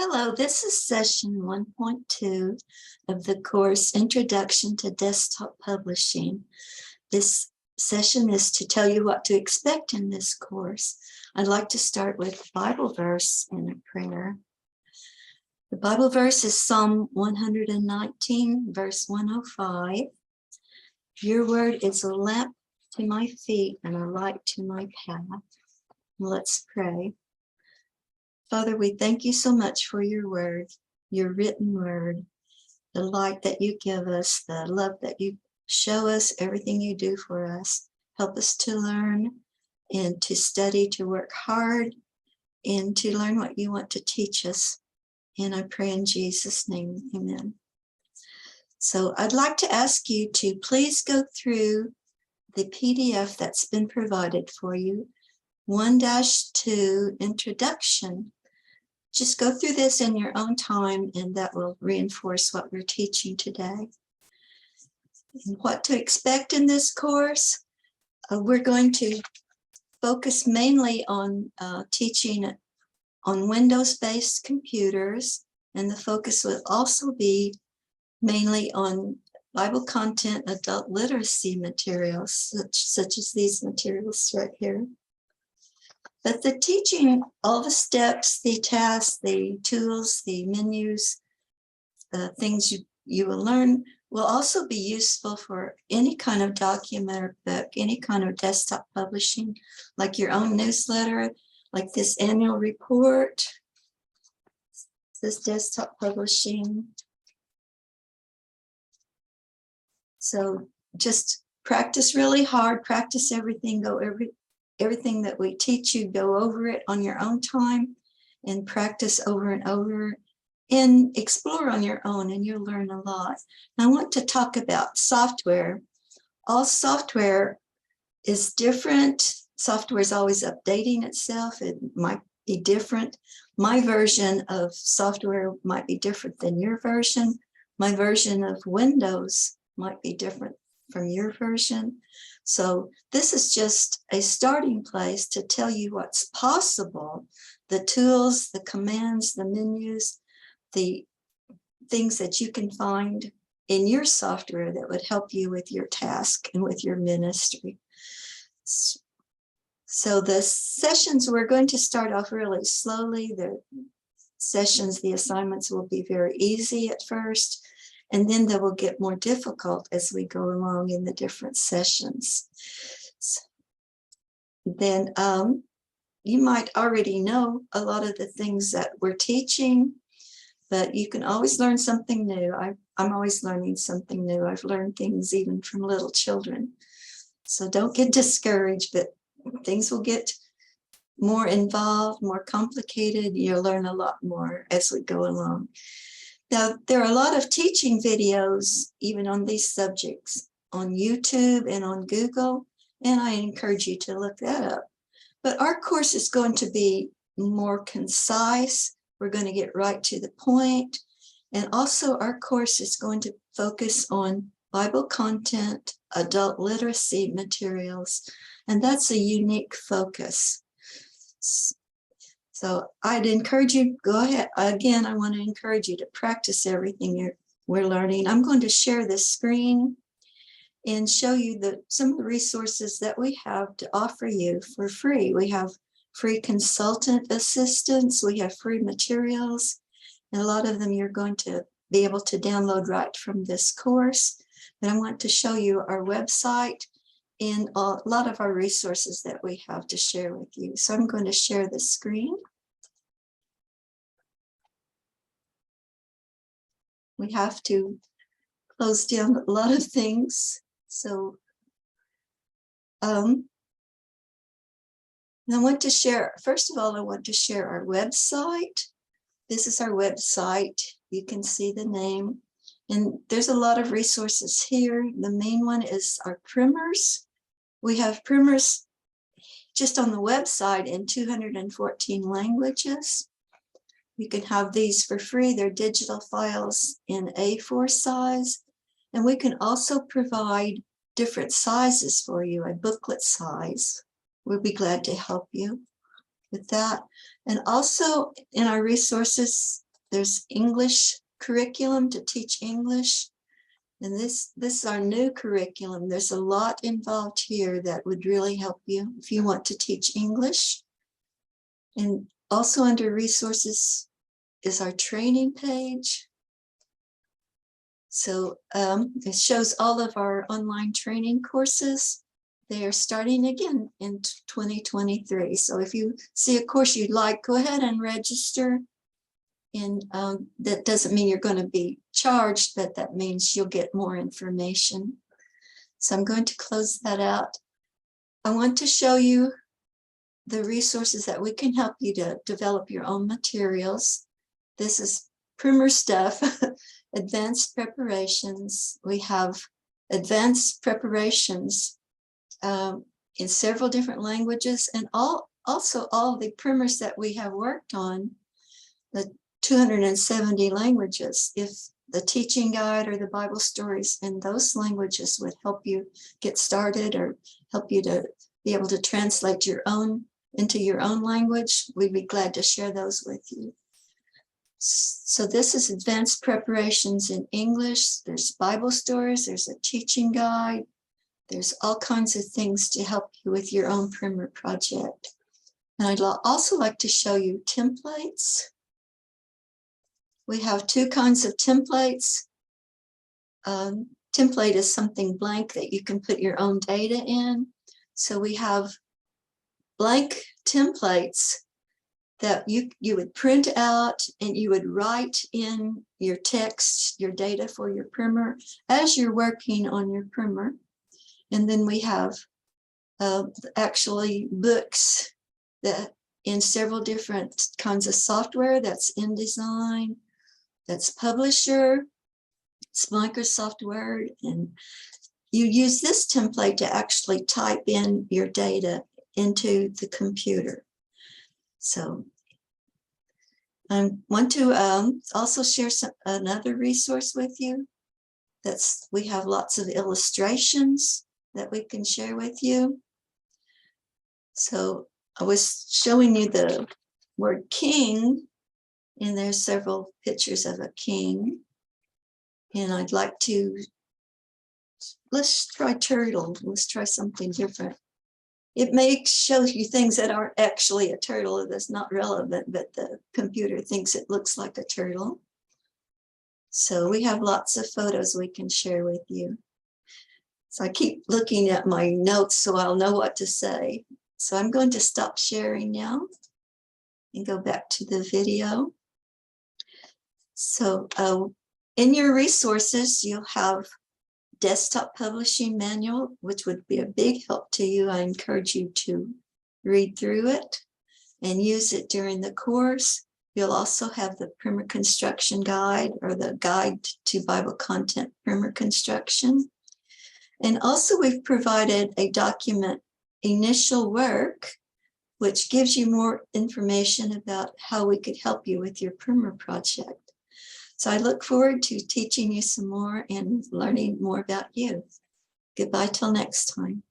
Hello, this is session 1.2 of the course Introduction to Desktop Publishing. This session is to tell you what to expect in this course. I'd like to start with a Bible verse and a prayer. The Bible verse is Psalm 119, verse 105. Your word is a lamp to my feet and a light to my path. Let's pray. Father, we thank you so much for your word, your written word, the light that you give us, the love that you show us, everything you do for us. Help us to learn and to study, to work hard, and to learn what you want to teach us. And I pray in Jesus' name, amen. So I'd like to ask you to please go through the PDF that's been provided for you, 1-2 Introduction. Just go through this in your own time, and that will reinforce what we're teaching today. And what to expect in this course, we're going to focus mainly on teaching on Windows-based computers, and the focus will also be mainly on Bible content, adult literacy materials, such as these materials right here. But the teaching, all the steps, the tasks, the tools, the menus, the things you will learn will also be useful for any kind of document or book, any kind of desktop publishing, like your own newsletter, like this annual report, this desktop publishing. So just practice really hard, practice everything, everything that we teach you, go over it on your own time and practice over and over and explore on your own, and you'll learn a lot. I want to talk about software. All software is different. Software is always updating itself. It might be different. My version of software might be different than your version. My version of Windows might be different from your version. So this is just a starting place to tell you what's possible, the tools, the commands, the menus, the things that you can find in your software that would help you with your task and with your ministry. So the sessions, we're going to start off really slowly. The sessions, the assignments will be very easy at first, and then they will get more difficult as we go along in the different sessions. Then you might already know a lot of the things that we're teaching, but you can always learn something new. I'm always learning something new. I've learned things even from little children. So don't get discouraged, but things will get more involved, more complicated. You'll learn a lot more as we go along. Now, there are a lot of teaching videos, even on these subjects, on YouTube and on Google, and I encourage you to look that up. But our course is going to be more concise. We're going to get right to the point. And also, our course is going to focus on Bible content, adult literacy materials, and that's a unique focus. So I'd encourage you, go ahead. Again, I want to encourage you to practice everything we're learning. I'm going to share this screen and show you some of the resources that we have to offer you for free. We have free consultant assistance. We have free materials. And a lot of them you're going to be able to download right from this course. And I want to show you our website and a lot of our resources that we have to share with you. So I'm going to share the screen. We have to close down a lot of things. So I want to share, first of all, I want to share our website. This is our website. You can see the name. And there's a lot of resources here. The main one is our primers. We have primers just on the website in 214 languages. You can have these for free. They're digital files in A4 size. And we can also provide different sizes for you, a booklet size. We'll be glad to help you with that. And also in our resources, there's English curriculum to teach English. And this is our new curriculum. There's a lot involved here that would really help you if you want to teach English. And also under resources is our training page. So it shows all of our online training courses. They are starting again in 2023. So if you see a course you'd like, go ahead and register. And that doesn't mean you're going to be charged, but that means you'll get more information. So I'm going to close that out. I want to show you the resources that we can help you to develop your own materials. This is primer stuff, advanced preparations. We have advanced preparations in several different languages, and also all the primers that we have worked on, the 270 languages. If the teaching guide or the Bible stories in those languages would help you get started or help you to be able to translate your own into your own language, we'd be glad to share those with you. So this is advanced preparations in English. There's Bible stories, there's a teaching guide, there's all kinds of things to help you with your own primer project. And I'd also like to show you templates. We have two kinds of templates. Template is something blank that you can put your own data in. So we have blank templates that you would print out and you would write in your text, your data for your primer as you're working on your primer. And then we have actually books that in several different kinds of software. That's InDesign, that's Publisher, it's Microsoft Word, and you use this template to actually type in your data into the computer. So I want to also share another resource with you. We have lots of illustrations that we can share with you. So I was showing you the word king, and there's several pictures of a king. And I'd like to, let's try turtle. Let's try something different. It may show you things that aren't actually a turtle, that's not relevant, but the computer thinks it looks like a turtle. So we have lots of photos we can share with you. So I keep looking at my notes so I'll know what to say. So I'm going to stop sharing now and go back to the video. So in your resources, you'll have desktop publishing manual, which would be a big help to you. I encourage you to read through it and use it during the course. You'll also have the primer construction guide, or the guide to Bible content primer construction. And also we've provided a document, Initial Work, which gives you more information about how we could help you with your primer project. So I look forward to teaching you some more and learning more about you. Goodbye till next time.